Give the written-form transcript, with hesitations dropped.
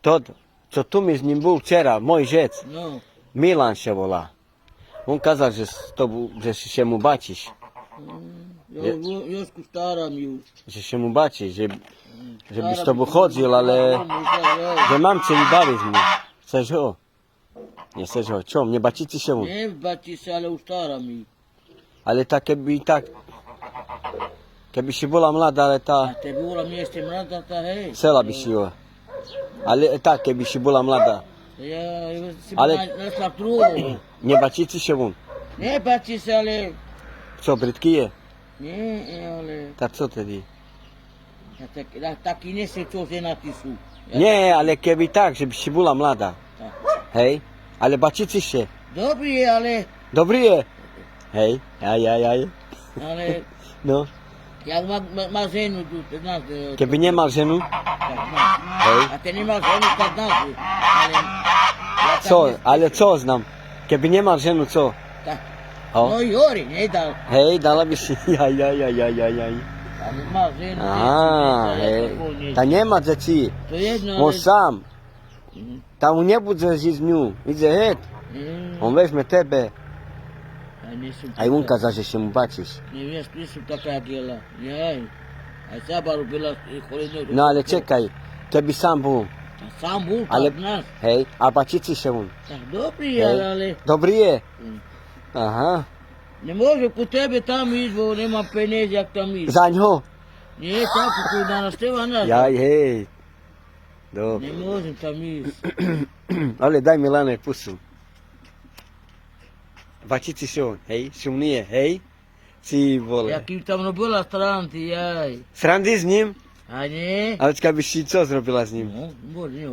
Tot, co tu mi z nim był wczoraj, mój rzec, No. Milan się wola. On kazał, że się mu bacisz. Już staram już. Że się mu bacisz, żeby z tobą chodził, ale że mam cię nie bawić mnie. Chcesz ho? Nie chcesz ho. Czemu? Nie bacicie się mu? Nie baci się, ale ustaram już. Ale tak jakby i tak, keby się była mlada, ale A ta te była mnie jeszcze mlada, ta hej. sela by siła. Ale tak, keby się była mlada. Ja si Ale- na slaptruhu. Nie bacicie się mu. Nie baci się, ale... Co, brytki je? Nie, ale... Tak co tedy? Taki nie się co się napisu. Nie, ale keby tak, żeby się była mlada. Tak. Hej? Ale bacicie się. Dobry, ale... Dobry je. Hej? Aj. Ale... No. Jak ma żenu tu, to znasz... Keby nie mal żenu, Tak, znasz. hej? A ty nie ma żenu, to znasz. Ale... ja tam Co? nie- Ale co znam? Keby nie mal żenu, co? Tak. O? No i ori, nie dal. Hej, dala by się. Aj. Ale ma żenu. Aha, hej. Ta nie ma dzieci. To jedno, On ale... sam. Tam nie bude z nią. Idzie het. On weźmie tebe. A nie są A on kazał, że się mu bacisz. Nie wiesz, nie są taka giela. Jaj. A sama robiła cholerę. No ale czekaj. Keby sam był. Sam był, Ale- tak nas. Hej, a bacicie się on. Tak dobry, Hej. ale... Dobry je. Mm. Aha. Nie może ku tebe tam iść, bo nie ma pieniędzy jak tam iść. Za nią. Nie, tak, ku na nastywa nas. Jaj, hej. Dobrze. Nie może tam iść. Ale daj mi lanek pusu. Bacicie się on. Hej, szumnie, hej. Ci vole. Jak tam robiła stranty, jaj. Srandy z nim? A nie? Ale czekaj, byś ci co zrobiła z nim? No, może nie.